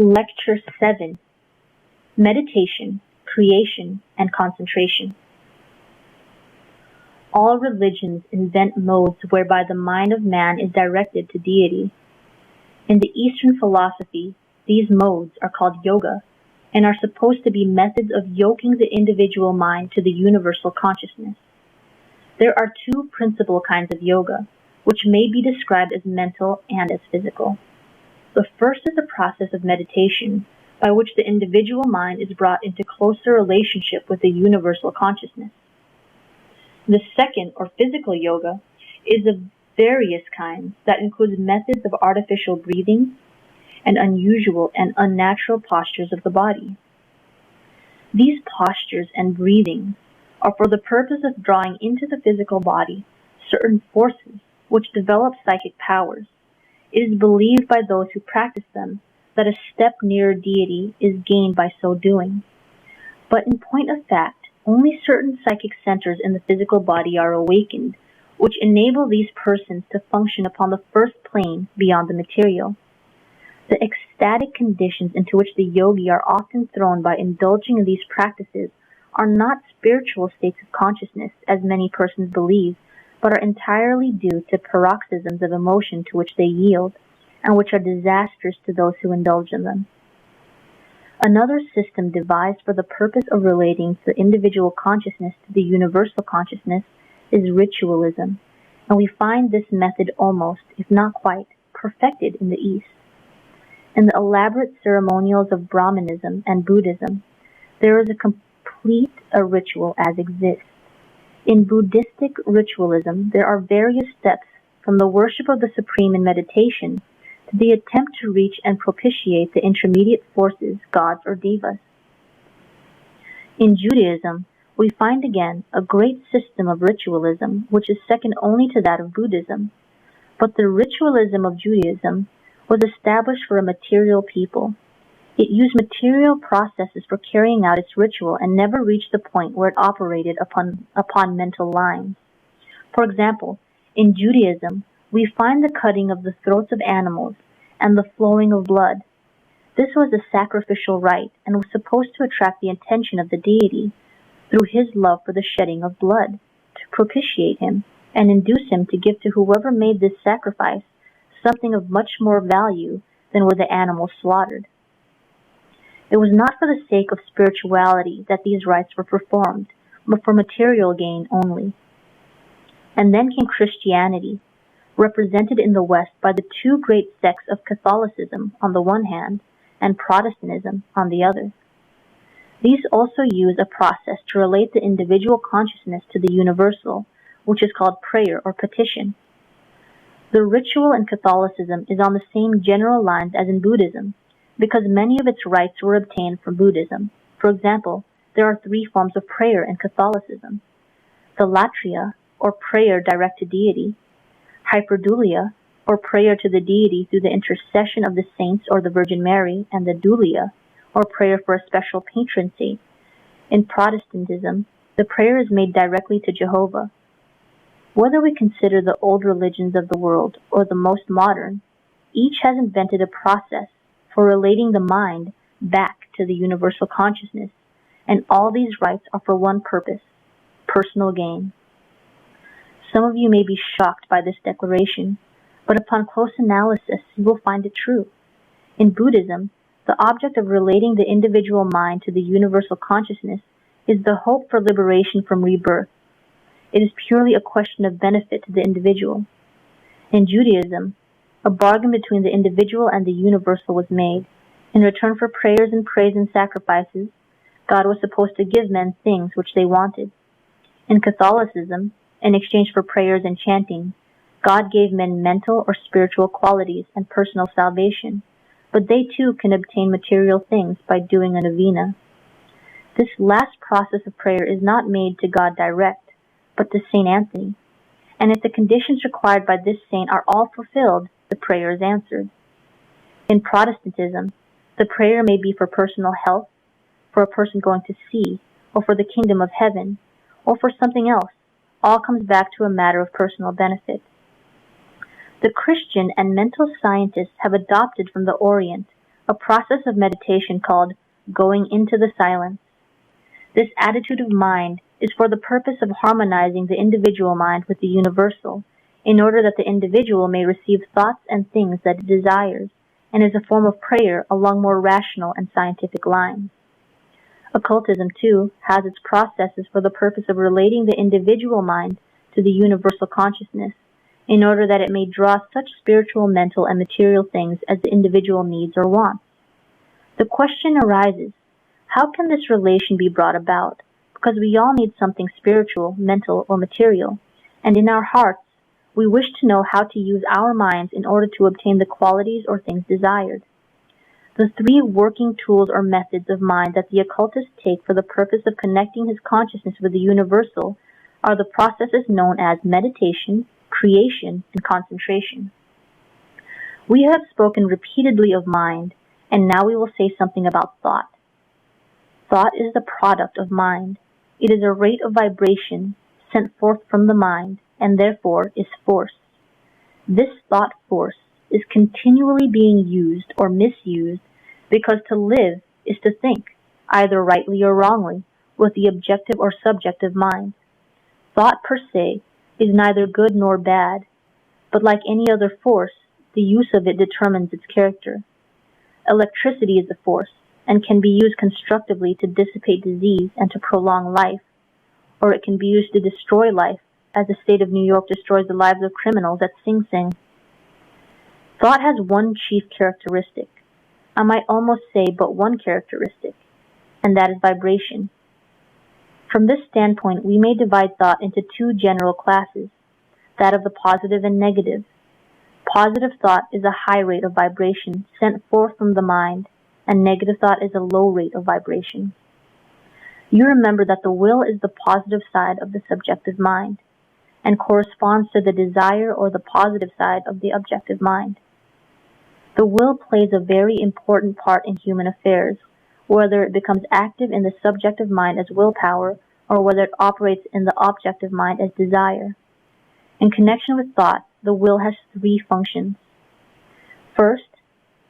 Lecture 7: Meditation, Creation, and Concentration. All religions invent modes whereby the mind of man is directed to deity. In the Eastern philosophy, these modes are called yoga and are supposed to be methods of yoking the individual mind to the universal consciousness. There are two principal kinds of yoga, which may be described as mental and as physical. The first is a process of meditation by which the individual mind is brought into closer relationship with the universal consciousness. The second, or physical yoga, is of various kinds that includes methods of artificial breathing and unusual and unnatural postures of the body. These postures and breathings are for the purpose of drawing into the physical body certain forces which develop psychic powers. It is believed by those who practice them that a step nearer deity is gained by so doing. But in point of fact, only certain psychic centers in the physical body are awakened, which enable these persons to function upon the first plane beyond the material. The ecstatic conditions into which the yogi are often thrown by indulging in these practices are not spiritual states of consciousness, as many persons believe, but are entirely due to paroxysms of emotion to which they yield, and which are disastrous to those who indulge in them. Another system devised for the purpose of relating the individual consciousness to the universal consciousness is ritualism, and we find this method almost, if not quite, perfected in the East. In the elaborate ceremonials of Brahmanism and Buddhism, there is a complete a ritual as exists. In Buddhistic ritualism, there are various steps from the worship of the Supreme in meditation to the attempt to reach and propitiate the intermediate forces, gods or devas. In Judaism, we find again a great system of ritualism which is second only to that of Buddhism. But the ritualism of Judaism was established for a material people. It used material processes for carrying out its ritual and never reached the point where it operated upon mental lines. For example, in Judaism, we find the cutting of the throats of animals and the flowing of blood. This was a sacrificial rite and was supposed to attract the attention of the deity through his love for the shedding of blood, to propitiate him and induce him to give to whoever made this sacrifice something of much more value than were the animals slaughtered. It was not for the sake of spirituality that these rites were performed, but for material gain only. And then came Christianity, represented in the West by the two great sects of Catholicism on the one hand and Protestantism on the other. These also use a process to relate the individual consciousness to the universal, which is called prayer or petition. The ritual in Catholicism is on the same general lines as in Buddhism, because many of its rites were obtained from Buddhism. For example, there are three forms of prayer in Catholicism: the latria, or prayer direct to deity; hyperdulia, or prayer to the deity through the intercession of the saints or the Virgin Mary; and the dulia, or prayer for a special patron saint. In Protestantism, the prayer is made directly to Jehovah. Whether we consider the old religions of the world or the most modern, each has invented a process for relating the mind back to the universal consciousness, and all these rites are for one purpose: personal gain. Some of you may be shocked by this declaration, but upon close analysis you will find it true. In Buddhism, the object of relating the individual mind to the universal consciousness is the hope for liberation from rebirth. It is purely a question of benefit to the individual. In Judaism, a bargain between the individual and the universal was made. In return for prayers and praise and sacrifices, God was supposed to give men things which they wanted. In Catholicism, in exchange for prayers and chanting, God gave men mental or spiritual qualities and personal salvation, but they too can obtain material things by doing a novena. This last process of prayer is not made to God direct, but to Saint Anthony, and if the conditions required by this saint are all fulfilled, the prayer is answered. In Protestantism, the prayer may be for personal health, for a person going to sea, or for the kingdom of heaven, or for something else. All comes back to a matter of personal benefit. The Christian and mental scientists have adopted from the Orient a process of meditation called going into the silence. This attitude of mind is for the purpose of harmonizing the individual mind with the universal, in order that the individual may receive thoughts and things that it desires, and is a form of prayer along more rational and scientific lines. Occultism, too, has its processes for the purpose of relating the individual mind to the universal consciousness, in order that it may draw such spiritual, mental, and material things as the individual needs or wants. The question arises, how can this relation be brought about? Because we all need something spiritual, mental, or material, and in our hearts, we wish to know how to use our minds in order to obtain the qualities or things desired. The three working tools or methods of mind that the occultists take for the purpose of connecting his consciousness with the universal are the processes known as meditation, creation, and concentration. We have spoken repeatedly of mind, and now we will say something about thought. Thought is the product of mind. It is a rate of vibration sent forth from the mind, and therefore is force. This thought force is continually being used or misused because to live is to think, either rightly or wrongly, with the objective or subjective mind. Thought per se is neither good nor bad, but like any other force, the use of it determines its character. Electricity is a force, and can be used constructively to dissipate disease and to prolong life, or it can be used to destroy life, as the state of New York destroys the lives of criminals at Sing Sing. Thought has one chief characteristic, I might almost say but one characteristic, and that is vibration. From this standpoint, we may divide thought into two general classes, that of the positive and negative. Positive thought is a high rate of vibration sent forth from the mind, and negative thought is a low rate of vibration. You remember that the will is the positive side of the subjective mind, and corresponds to the desire or the positive side of the objective mind. The will plays a very important part in human affairs, whether it becomes active in the subjective mind as willpower, or whether it operates in the objective mind as desire. In connection with thought, the will has three functions. First,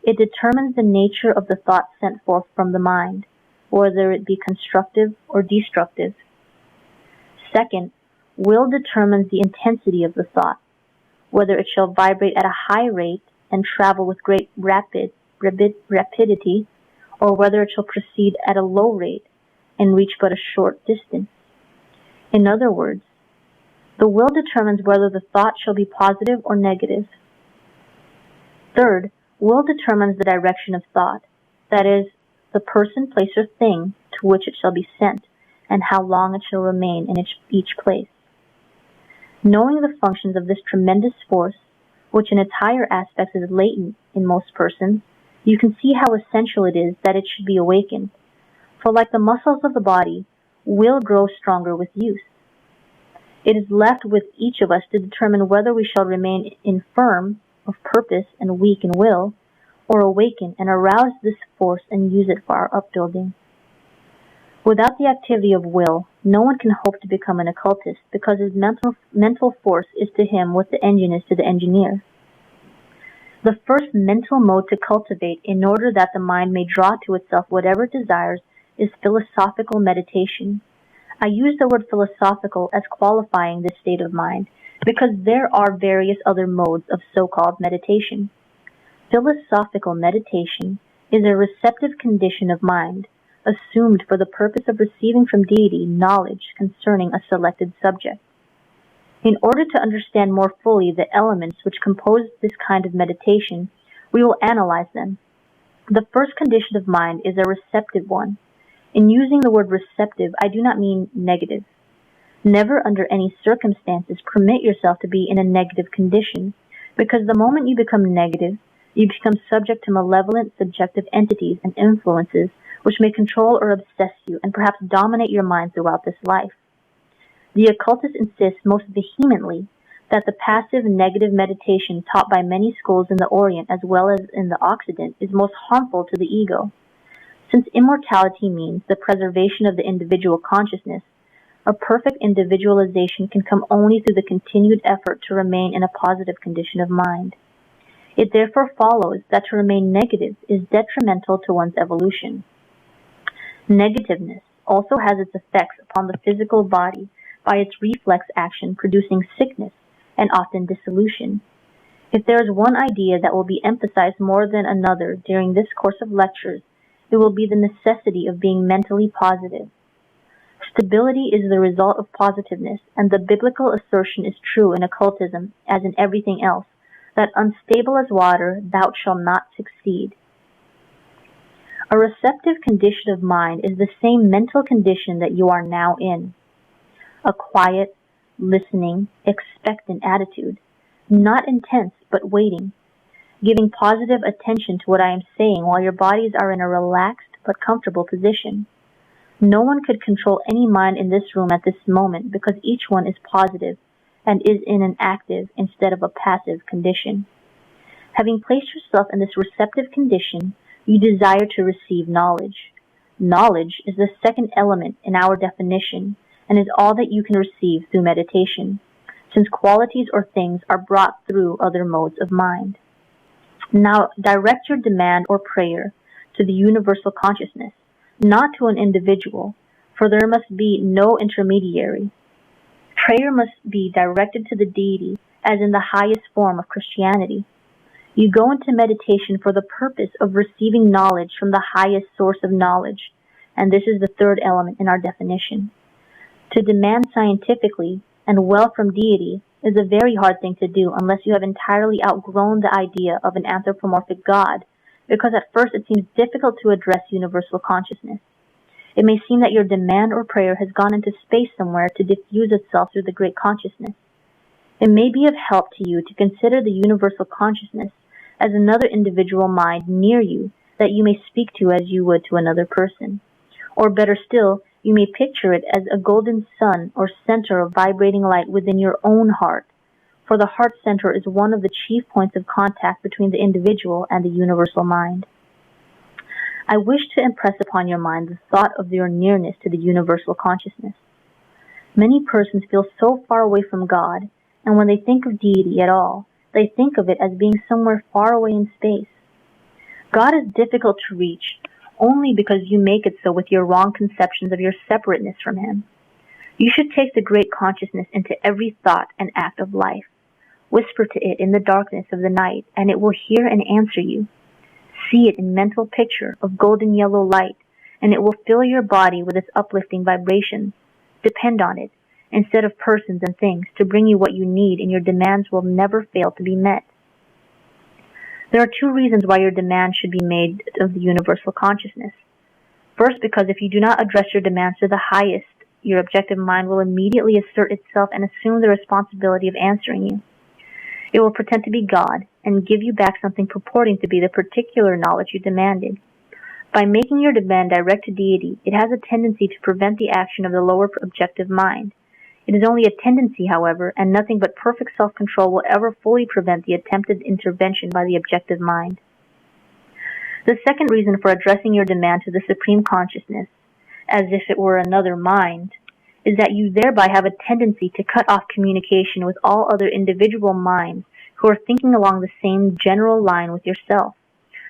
it determines the nature of the thought sent forth from the mind, whether it be constructive or destructive. Second, will determines the intensity of the thought, whether it shall vibrate at a high rate and travel with great rapidity, or whether it shall proceed at a low rate and reach but a short distance. In other words, the will determines whether the thought shall be positive or negative. Third, will determines the direction of thought, that is, the person, place, or thing to which it shall be sent, and how long it shall remain in each place. Knowing the functions of this tremendous force, which in its higher aspects is latent in most persons, you can see how essential it is that it should be awakened. For like the muscles of the body, will grows stronger with use. It is left with each of us to determine whether we shall remain infirm of purpose and weak in will, or awaken and arouse this force and use it for our upbuilding. Without the activity of will, no one can hope to become an occultist, because his mental force is to him what the engine is to the engineer. The first mental mode to cultivate in order that the mind may draw to itself whatever it desires is philosophical meditation. I use the word philosophical as qualifying this state of mind, because there are various other modes of so-called meditation. Philosophical meditation is a receptive condition of mind, assumed for the purpose of receiving from deity knowledge concerning a selected subject. In order to understand more fully the elements which compose this kind of meditation, we will analyze them. The first condition of mind is a receptive one. In using the word receptive, I do not mean negative. Never under any circumstances permit yourself to be in a negative condition, because the moment you become negative, you become subject to malevolent subjective entities and influences which may control or obsess you and perhaps dominate your mind throughout this life. The occultist insists most vehemently that the passive negative meditation taught by many schools in the Orient as well as in the Occident is most harmful to the ego. Since immortality means the preservation of the individual consciousness, a perfect individualization can come only through the continued effort to remain in a positive condition of mind. It therefore follows that to remain negative is detrimental to one's evolution. Negativeness also has its effects upon the physical body by its reflex action producing sickness and often dissolution. If there is one idea that will be emphasized more than another during this course of lectures, it will be the necessity of being mentally positive. Stability is the result of positiveness, and the biblical assertion is true in occultism as in everything else, that unstable as water, thou shalt not succeed. A receptive condition of mind is the same mental condition that you are now in. A quiet, listening, expectant attitude, not intense but waiting, giving positive attention to what I am saying while your bodies are in a relaxed but comfortable position. No one could control any mind in this room at this moment because each one is positive and is in an active instead of a passive condition. Having placed yourself in this receptive condition, you desire to receive knowledge. Knowledge is the second element in our definition and is all that you can receive through meditation, since qualities or things are brought through other modes of mind. Now direct your demand or prayer to the universal consciousness, not to an individual, for there must be no intermediary. Prayer must be directed to the deity, as in the highest form of Christianity. You go into meditation for the purpose of receiving knowledge from the highest source of knowledge, and this is the third element in our definition. To demand scientifically and well from deity is a very hard thing to do unless you have entirely outgrown the idea of an anthropomorphic God, because at first it seems difficult to address universal consciousness. It may seem that your demand or prayer has gone into space somewhere to diffuse itself through the great consciousness. It may be of help to you to consider the universal consciousness as another individual mind near you that you may speak to as you would to another person. Or better still, you may picture it as a golden sun or center of vibrating light within your own heart, for the heart center is one of the chief points of contact between the individual and the universal mind. I wish to impress upon your mind the thought of your nearness to the universal consciousness. Many persons feel so far away from God, and when they think of deity at all, they think of it as being somewhere far away in space. God is difficult to reach only because you make it so with your wrong conceptions of your separateness from Him. You should take the great consciousness into every thought and act of life. Whisper to it in the darkness of the night, and it will hear and answer you. See it in mental picture of golden yellow light, and it will fill your body with its uplifting vibrations. Depend on it, instead of persons and things, to bring you what you need, and your demands will never fail to be met. There are two reasons why your demand should be made of the universal consciousness. First, because if you do not address your demands to the highest, your objective mind will immediately assert itself and assume the responsibility of answering you. It will pretend to be God and give you back something purporting to be the particular knowledge you demanded. By making your demand direct to deity, it has a tendency to prevent the action of the lower objective mind. It is only a tendency, however, and nothing but perfect self-control will ever fully prevent the attempted intervention by the objective mind. The second reason for addressing your demand to the Supreme Consciousness, as if it were another mind, is that you thereby have a tendency to cut off communication with all other individual minds who are thinking along the same general line with yourself.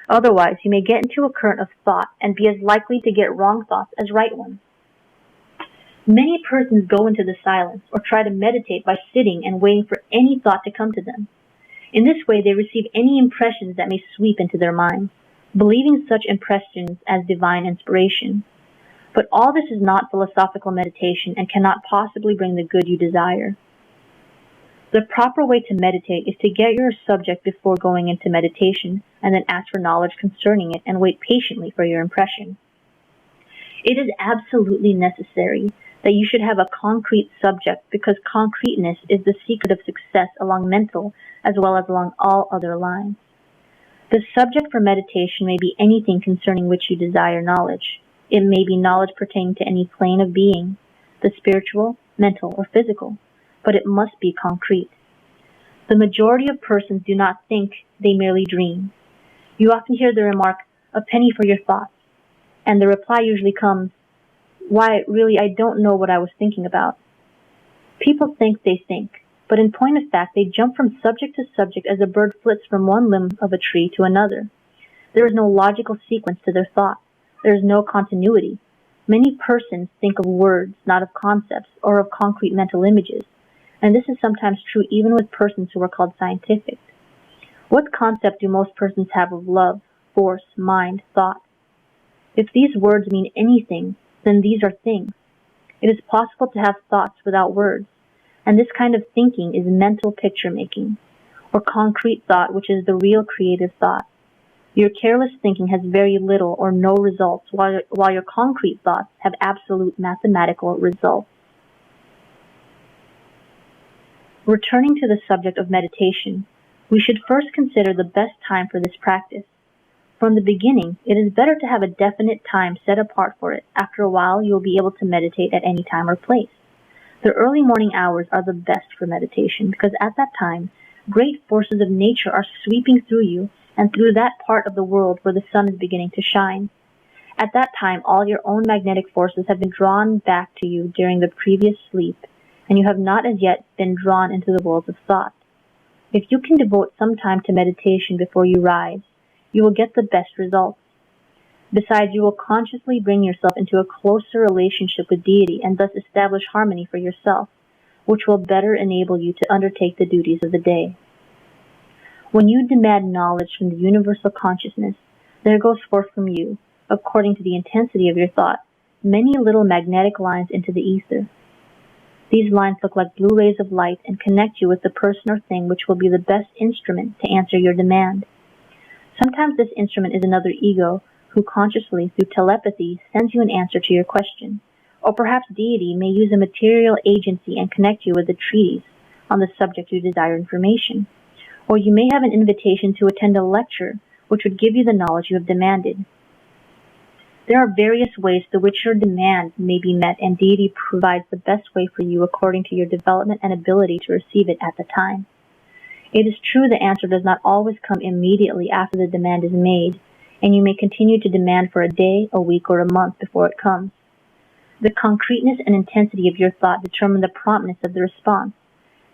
Otherwise, you may get into a current of thought and be as likely to get wrong thoughts as right ones. Many persons go into the silence or try to meditate by sitting and waiting for any thought to come to them. In this way, they receive any impressions that may sweep into their minds, believing such impressions as divine inspiration. But all this is not philosophical meditation and cannot possibly bring the good you desire. The proper way to meditate is to get your subject before going into meditation and then ask for knowledge concerning it and wait patiently for your impression. It is absolutely necessary that you should have a concrete subject because concreteness is the secret of success along mental as well as along all other lines. The subject for meditation may be anything concerning which you desire knowledge. It may be knowledge pertaining to any plane of being, the spiritual, mental, or physical, but it must be concrete. The majority of persons do not think, they merely dream. You often hear the remark, "A penny for your thoughts," and the reply usually comes, "Why, really, I don't know what I was thinking about." People think they think, but in point of fact they jump from subject to subject as a bird flits from one limb of a tree to another. There is no logical sequence to their thought. There is no continuity. Many persons think of words, not of concepts, or of concrete mental images, and this is sometimes true even with persons who are called scientific. What concept do most persons have of love, force, mind, thought? If these words mean anything, then these are things. It is possible to have thoughts without words, and this kind of thinking is mental picture making, or concrete thought, which is the real creative thought. Your careless thinking has very little or no results, while your concrete thoughts have absolute mathematical results. Returning to the subject of meditation, we should first consider the best time for this practice. From the beginning, it is better to have a definite time set apart for it. After a while, you will be able to meditate at any time or place. The early morning hours are the best for meditation because at that time, great forces of nature are sweeping through you and through that part of the world where the sun is beginning to shine. At that time, all your own magnetic forces have been drawn back to you during the previous sleep, and you have not as yet been drawn into the worlds of thought. If you can devote some time to meditation before you rise, you will get the best results. Besides, you will consciously bring yourself into a closer relationship with deity and thus establish harmony for yourself, which will better enable you to undertake the duties of the day. When you demand knowledge from the universal consciousness, there goes forth from you, according to the intensity of your thought, many little magnetic lines into the ether. These lines look like blue rays of light and connect you with the person or thing which will be the best instrument to answer your demand. Sometimes this instrument is another ego who consciously, through telepathy, sends you an answer to your question. Or perhaps deity may use a material agency and connect you with a treatise on the subject you desire information. Or you may have an invitation to attend a lecture which would give you the knowledge you have demanded. There are various ways through which your demand may be met, and deity provides the best way for you according to your development and ability to receive it at the time. It is true the answer does not always come immediately after the demand is made, and you may continue to demand for a day, a week, or a month before it comes. The concreteness and intensity of your thought determine the promptness of the response,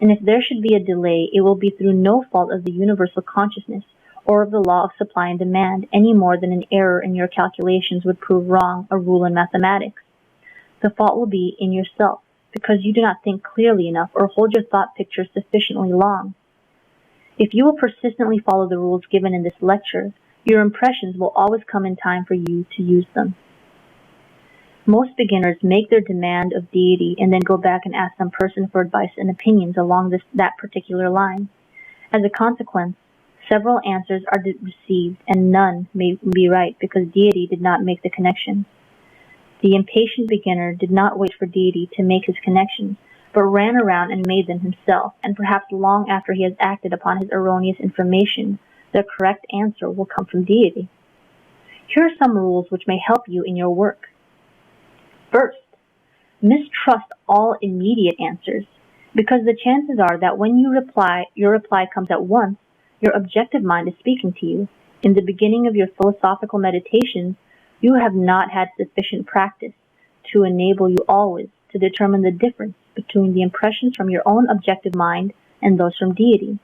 and if there should be a delay, it will be through no fault of the universal consciousness or of the law of supply and demand, any more than an error in your calculations would prove wrong a rule in mathematics. The fault will be in yourself, because you do not think clearly enough or hold your thought picture sufficiently long. If you will persistently follow the rules given in this lecture, your impressions will always come in time for you to use them. Most beginners make their demand of deity and then go back and ask some person for advice and opinions along that particular line. As a consequence, several answers are received and none may be right because deity did not make the connection. The impatient beginner did not wait for deity to make his connections, but ran around and made them himself, and perhaps long after he has acted upon his erroneous information, the correct answer will come from deity. Here are some rules which may help you in your work. First, mistrust all immediate answers, because the chances are that when your reply comes at once, your objective mind is speaking to you. In the beginning of your philosophical meditations, you have not had sufficient practice to enable you always to determine the difference between the impressions from your own objective mind and those from deity.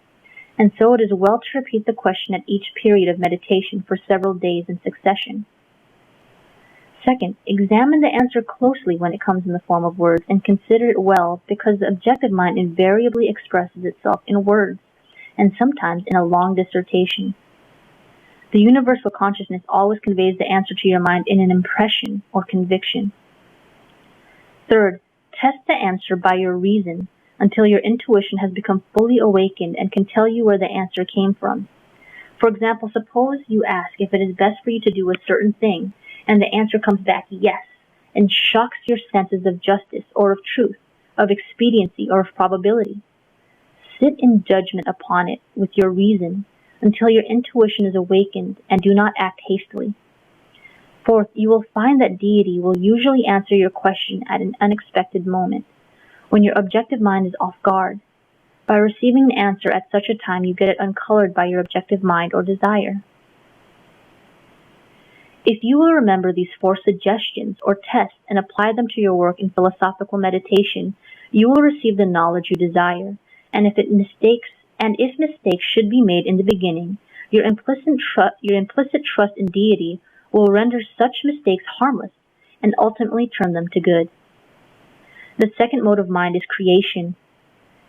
And so it is well to repeat the question at each period of meditation for several days in succession. Second, examine the answer closely when it comes in the form of words and consider it well, because the objective mind invariably expresses itself in words and sometimes in a long dissertation. The universal consciousness always conveys the answer to your mind in an impression or conviction. Third, test the answer by your reason until your intuition has become fully awakened and can tell you where the answer came from. For example, suppose you ask if it is best for you to do a certain thing, and the answer comes back yes, and shocks your senses of justice or of truth, of expediency or of probability. Sit in judgment upon it with your reason until your intuition is awakened, and do not act hastily. Fourth, you will find that deity will usually answer your question at an unexpected moment, when your objective mind is off guard. By receiving the answer at such a time, you get it uncolored by your objective mind or desire. If you will remember these 4 suggestions or tests and apply them to your work in philosophical meditation, you will receive the knowledge you desire, and if mistakes should be made in the beginning, your implicit trust in deity will render such mistakes harmless and ultimately turn them to good. The second mode of mind is creation.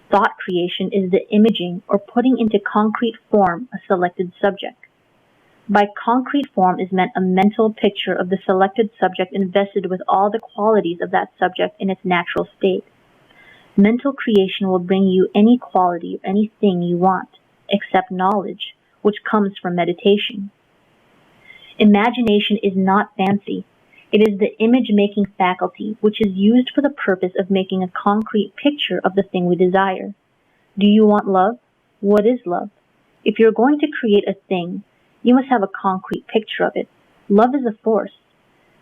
Thought creation is the imaging or putting into concrete form a selected subject. By concrete form is meant a mental picture of the selected subject invested with all the qualities of that subject in its natural state. Mental creation will bring you any quality or anything you want, except knowledge, which comes from meditation. Imagination is not fancy. It is the image-making faculty which is used for the purpose of making a concrete picture of the thing we desire. Do you want love? What is love? If you're going to create a thing, you must have a concrete picture of it. Love is a force.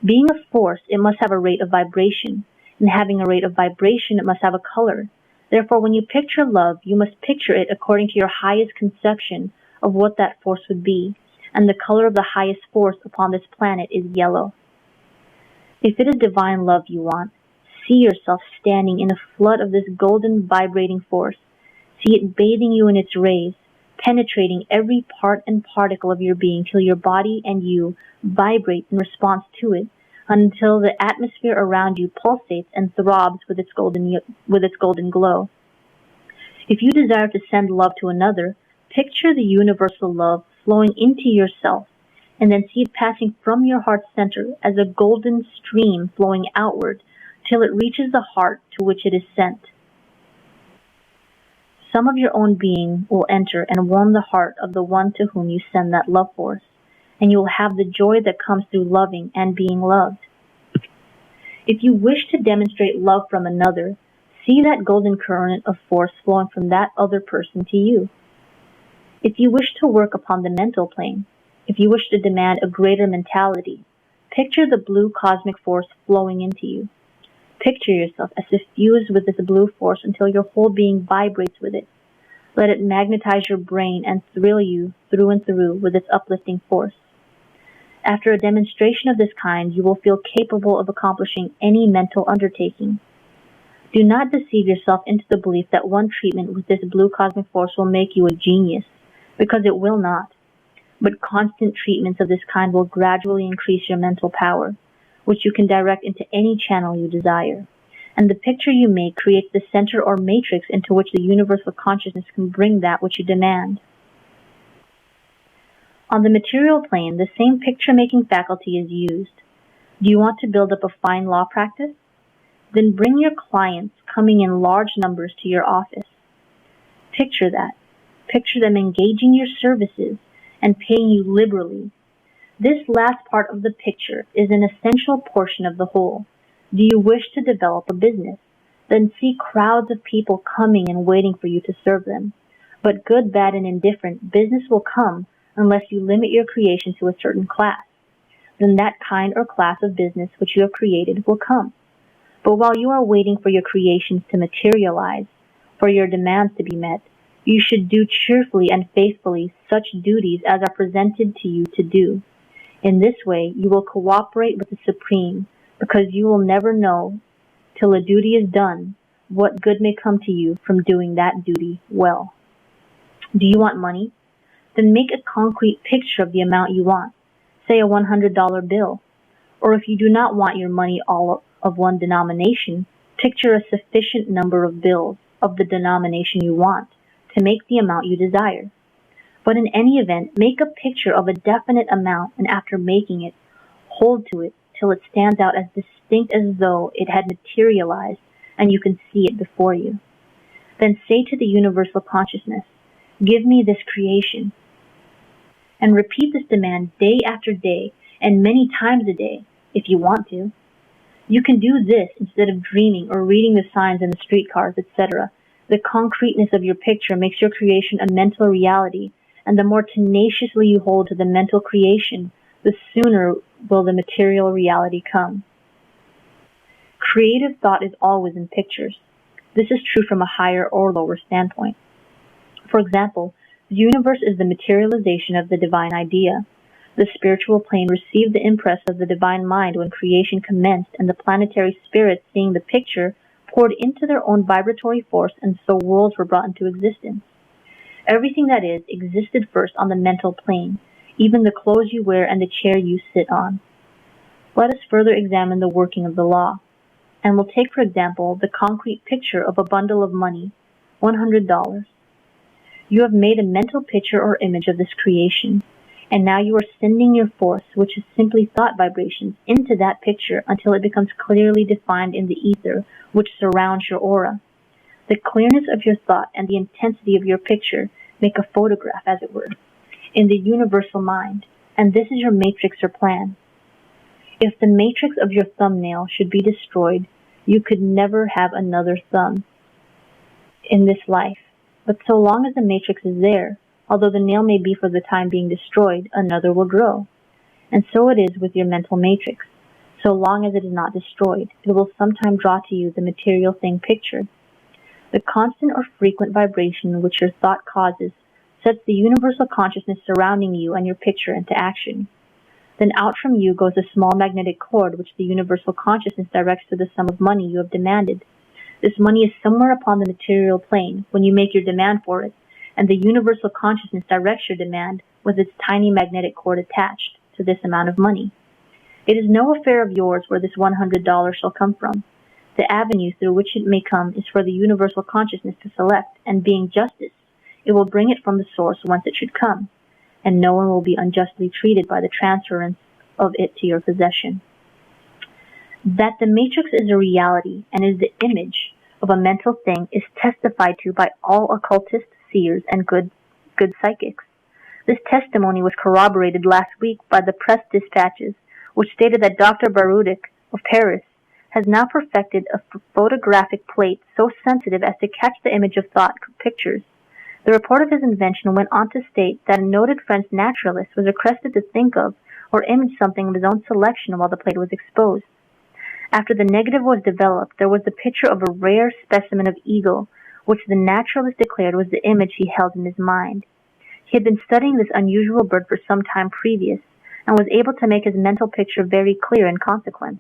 Being a force, it must have a rate of vibration, and having a rate of vibration, it must have a color. Therefore, when you picture love, you must picture it according to your highest conception of what that force would be, and the color of the highest force upon this planet is yellow. If it is divine love you want, see yourself standing in a flood of this golden vibrating force. See it bathing you in its rays, penetrating every part and particle of your being till your body and you vibrate in response to it, until the atmosphere around you pulsates and throbs with its golden glow. If you desire to send love to another, picture the universal love flowing into yourself, and then see it passing from your heart center as a golden stream flowing outward till it reaches the heart to which it is sent. Some of your own being will enter and warm the heart of the one to whom you send that love force, and you will have the joy that comes through loving and being loved. If you wish to demonstrate love from another, see that golden current of force flowing from that other person to you. If you wish to work upon the mental plane, if you wish to demand a greater mentality, picture the blue cosmic force flowing into you. Picture yourself as suffused with this blue force until your whole being vibrates with it. Let it magnetize your brain and thrill you through and through with its uplifting force. After a demonstration of this kind, you will feel capable of accomplishing any mental undertaking. Do not deceive yourself into the belief that one treatment with this blue cosmic force will make you a genius, because it will not. But constant treatments of this kind will gradually increase your mental power, which you can direct into any channel you desire. And the picture you make creates the center or matrix into which the universal consciousness can bring that which you demand. On the material plane, the same picture-making faculty is used. Do you want to build up a fine law practice? Then bring your clients coming in large numbers to your office. Picture that. Picture them engaging your services and paying you liberally. This last part of the picture is an essential portion of the whole. Do you wish to develop a business? Then see crowds of people coming and waiting for you to serve them. But good, bad, and indifferent, business will come unless you limit your creation to a certain class. Then that kind or class of business which you have created will come. But while you are waiting for your creations to materialize, for your demands to be met, you should do cheerfully and faithfully such duties as are presented to you to do. In this way, you will cooperate with the Supreme, because you will never know, till a duty is done, what good may come to you from doing that duty well. Do you want money? Then make a concrete picture of the amount you want, say a $100 bill. Or if you do not want your money all of one denomination, picture a sufficient number of bills of the denomination you want to make the amount you desire. But in any event, make a picture of a definite amount, and after making it, hold to it till it stands out as distinct as though it had materialized and you can see it before you. Then say to the universal consciousness, "Give me this creation." And repeat this demand day after day and many times a day if you want to. You can do this instead of dreaming or reading the signs in the streetcars, etc. The concreteness of your picture makes your creation a mental reality, and the more tenaciously you hold to the mental creation, the sooner will the material reality come. Creative thought is always in pictures. This is true from a higher or lower standpoint. For example, the universe is the materialization of the divine idea. The spiritual plane received the impress of the divine mind when creation commenced, and the planetary spirits, seeing the picture, poured into their own vibratory force, and so worlds were brought into existence. Everything that is existed first on the mental plane, even the clothes you wear and the chair you sit on. Let us further examine the working of the law, and we'll take, for example, the concrete picture of a bundle of money, $100. You have made a mental picture or image of this creation, and now you are sending your force, which is simply thought vibrations, into that picture until it becomes clearly defined in the ether which surrounds your aura. The clearness of your thought and the intensity of your picture make a photograph, as it were, in the universal mind, and this is your matrix or plan. If the matrix of your thumbnail should be destroyed, you could never have another thumb in this life. But so long as the matrix is there, although the nail may be for the time being destroyed, another will grow. And so it is with your mental matrix. So long as it is not destroyed, it will sometime draw to you the material thing pictured. The constant or frequent vibration which your thought causes sets the universal consciousness surrounding you and your picture into action. Then out from you goes a small magnetic cord which the universal consciousness directs to the sum of money you have demanded. This money is somewhere upon the material plane when you make your demand for it, and the universal consciousness directs your demand with its tiny magnetic cord attached to this amount of money. It is no affair of yours where this $100 shall come from. The avenue through which it may come is for the universal consciousness to select, and being justice, it will bring it from the source whence it should come, and no one will be unjustly treated by the transference of it to your possession. That the matrix is a reality and is the image of a mental thing is testified to by all occultists, seers, and good psychics. This testimony was corroborated last week by the press dispatches, which stated that Dr. Barudik of Paris has now perfected a photographic plate so sensitive as to catch the image of thought pictures. The report of his invention went on to state that a noted French naturalist was requested to think of or image something of his own selection while the plate was exposed. After the negative was developed, there was the picture of a rare specimen of eagle, which the naturalist declared was the image he held in his mind. He had been studying this unusual bird for some time previous, and was able to make his mental picture very clear in consequence.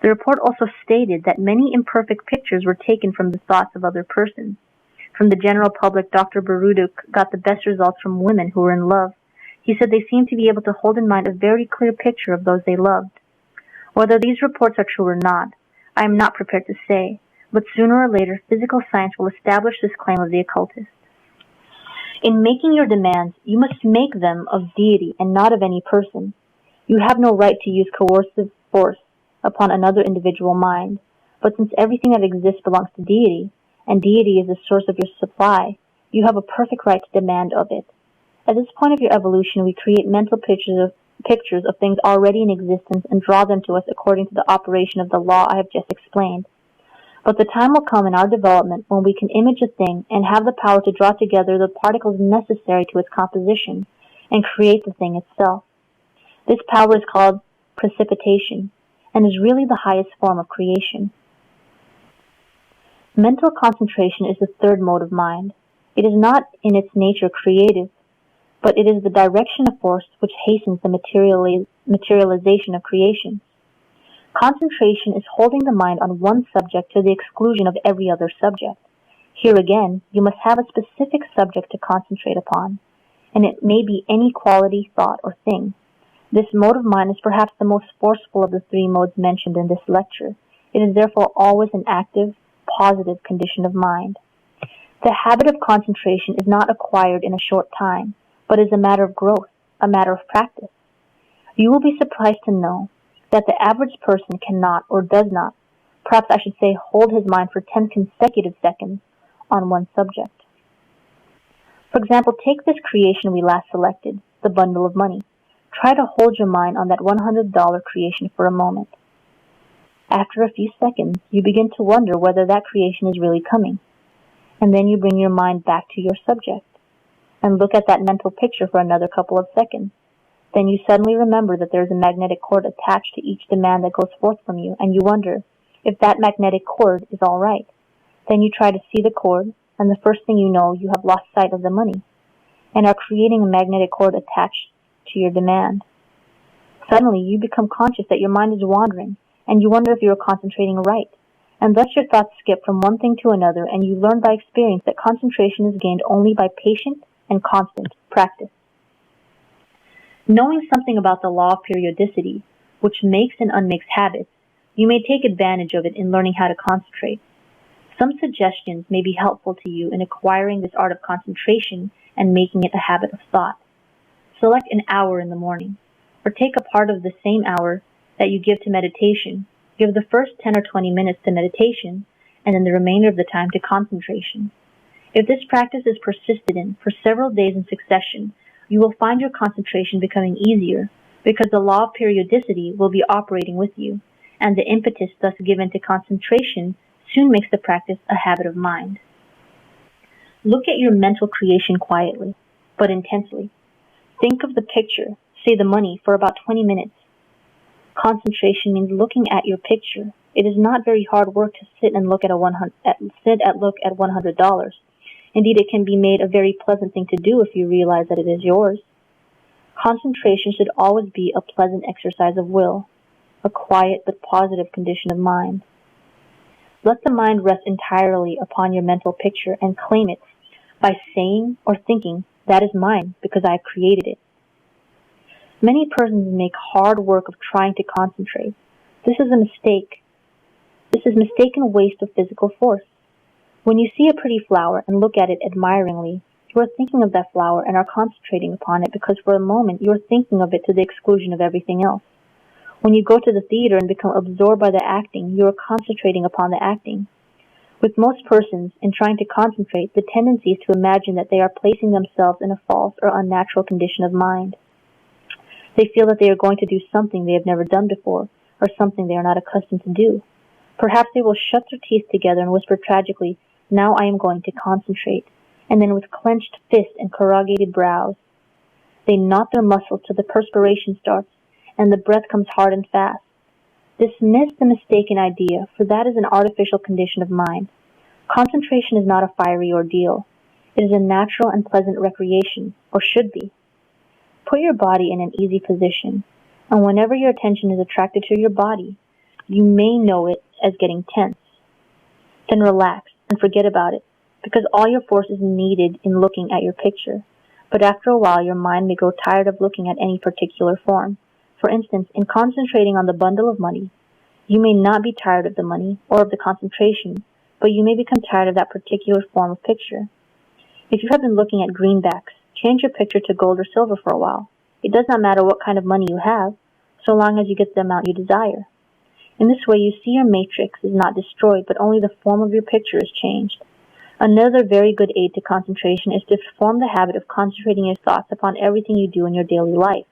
The report also stated that many imperfect pictures were taken from the thoughts of other persons. From the general public, Dr. Baruduk got the best results from women who were in love. He said they seemed to be able to hold in mind a very clear picture of those they loved. Whether these reports are true or not, I am not prepared to say, but sooner or later physical science will establish this claim of the occultist. In making your demands, you must make them of deity and not of any person. You have no right to use coercive force upon another individual mind, but since everything that exists belongs to deity, and deity is the source of your supply, you have a perfect right to demand of it. At this point of your evolution, we create mental pictures of things already in existence and draw them to us according to the operation of the law I have just explained. But the time will come in our development when we can image a thing and have the power to draw together the particles necessary to its composition and create the thing itself. This power is called precipitation and is really the highest form of creation. Mental concentration is the third mode of mind. It is not in its nature creative, but it is the direction of force which hastens the materialization of creation. Concentration is holding the mind on one subject to the exclusion of every other subject. Here again, you must have a specific subject to concentrate upon, and it may be any quality, thought, or thing. This mode of mind is perhaps the most forceful of the three modes mentioned in this lecture. It is therefore always an active, positive condition of mind. The habit of concentration is not acquired in a short time, but is a matter of growth, a matter of practice. You will be surprised to know that the average person cannot, or does not, perhaps I should say, hold his mind for 10 consecutive seconds on one subject. For example, take this creation we last selected, the bundle of money. Try to hold your mind on that $100 creation for a moment. After a few seconds, you begin to wonder whether that creation is really coming. And then you bring your mind back to your subject and look at that mental picture for another couple of seconds. Then you suddenly remember that there is a magnetic cord attached to each demand that goes forth from you, and you wonder if that magnetic cord is all right. Then you try to see the cord, and the first thing you know, you have lost sight of the money, and are creating a magnetic cord attached to your demand. Suddenly, you become conscious that your mind is wandering, and you wonder if you are concentrating right, and thus your thoughts skip from one thing to another, and you learn by experience that concentration is gained only by patient and constant practice. Knowing something about the law of periodicity, which makes and unmakes habits, you may take advantage of it in learning how to concentrate. Some suggestions may be helpful to you in acquiring this art of concentration and making it a habit of thought. Select an hour in the morning, or take a part of the same hour that you give to meditation. Give the first 10 or 20 minutes to meditation, and then the remainder of the time to concentration. If this practice is persisted in for several days in succession, you will find your concentration becoming easier, because the law of periodicity will be operating with you, and the impetus thus given to concentration soon makes the practice a habit of mind. Look at your mental creation quietly, but intensely. Think of the picture, say the money, for about 20 minutes. Concentration means looking at your picture. It is not very hard work to sit and look at $100. Indeed, it can be made a very pleasant thing to do if you realize that it is yours. Concentration should always be a pleasant exercise of will, a quiet but positive condition of mind. Let the mind rest entirely upon your mental picture and claim it by saying or thinking, "That is mine because I have created it." Many persons make hard work of trying to concentrate. This is a mistake. This is mistaken waste of physical force. When you see a pretty flower and look at it admiringly, you are thinking of that flower and are concentrating upon it because for a moment you are thinking of it to the exclusion of everything else. When you go to the theater and become absorbed by the acting, you are concentrating upon the acting. With most persons, in trying to concentrate, the tendency is to imagine that they are placing themselves in a false or unnatural condition of mind. They feel that they are going to do something they have never done before, or something they are not accustomed to do. Perhaps they will shut their teeth together and whisper tragically, "Now I am going to concentrate," and then with clenched fists and corrugated brows, they knot their muscles till the perspiration starts, and the breath comes hard and fast. Dismiss the mistaken idea, for that is an artificial condition of mind. Concentration is not a fiery ordeal. It is a natural and pleasant recreation, or should be. Put your body in an easy position, and whenever your attention is attracted to your body, you may know it as getting tense. Then relax and forget about it, because all your force is needed in looking at your picture. But after a while, your mind may grow tired of looking at any particular form. For instance, in concentrating on the bundle of money, you may not be tired of the money or of the concentration, but you may become tired of that particular form of picture. If you have been looking at greenbacks, change your picture to gold or silver for a while. It does not matter what kind of money you have, so long as you get the amount you desire. In this way, you see your matrix is not destroyed, but only the form of your picture is changed. Another very good aid to concentration is to form the habit of concentrating your thoughts upon everything you do in your daily life.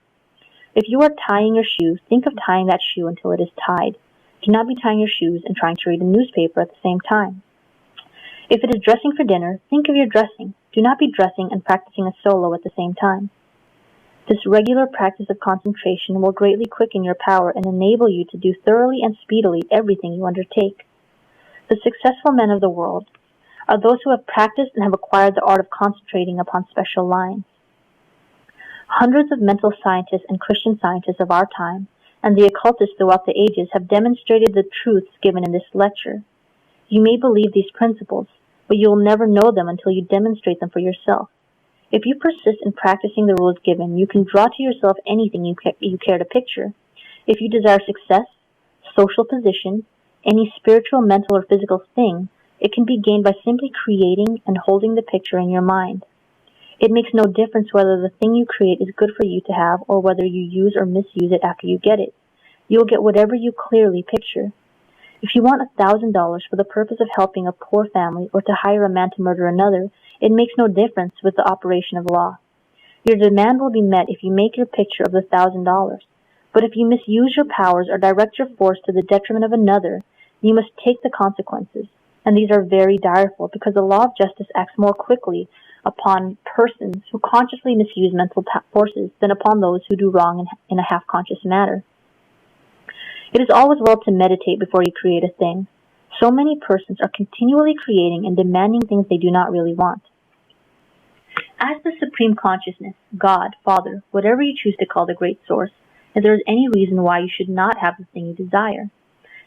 If you are tying your shoe, think of tying that shoe until it is tied. Do not be tying your shoes and trying to read a newspaper at the same time. If it is dressing for dinner, think of your dressing. Do not be dressing and practicing a solo at the same time. This regular practice of concentration will greatly quicken your power and enable you to do thoroughly and speedily everything you undertake. The successful men of the world are those who have practiced and have acquired the art of concentrating upon special lines. Hundreds of mental scientists and Christian scientists of our time, and the occultists throughout the ages, have demonstrated the truths given in this lecture. You may believe these principles, but you will never know them until you demonstrate them for yourself. If you persist in practicing the rules given, you can draw to yourself anything you care to picture. If you desire success, social position, any spiritual, mental, or physical thing, it can be gained by simply creating and holding the picture in your mind. It makes no difference whether the thing you create is good for you to have or whether you use or misuse it after you get it. You will get whatever you clearly picture. If you want $1,000 for the purpose of helping a poor family or to hire a man to murder another, it makes no difference with the operation of law. Your demand will be met if you make your picture of the $1,000. But if you misuse your powers or direct your force to the detriment of another, you must take the consequences. And these are very direful because the law of justice acts more quickly upon persons who consciously misuse mental forces than upon those who do wrong in a half-conscious manner. It is always well to meditate before you create a thing. So many persons are continually creating and demanding things they do not really want. Ask the Supreme Consciousness, God, Father, whatever you choose to call the Great Source, if there is any reason why you should not have the thing you desire.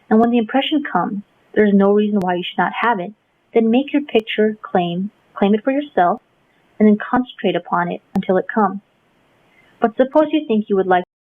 And when the impression comes There's no reason why you should not have it. Then make your picture, claim it for yourself, and then concentrate upon it until it comes. But suppose you think you would like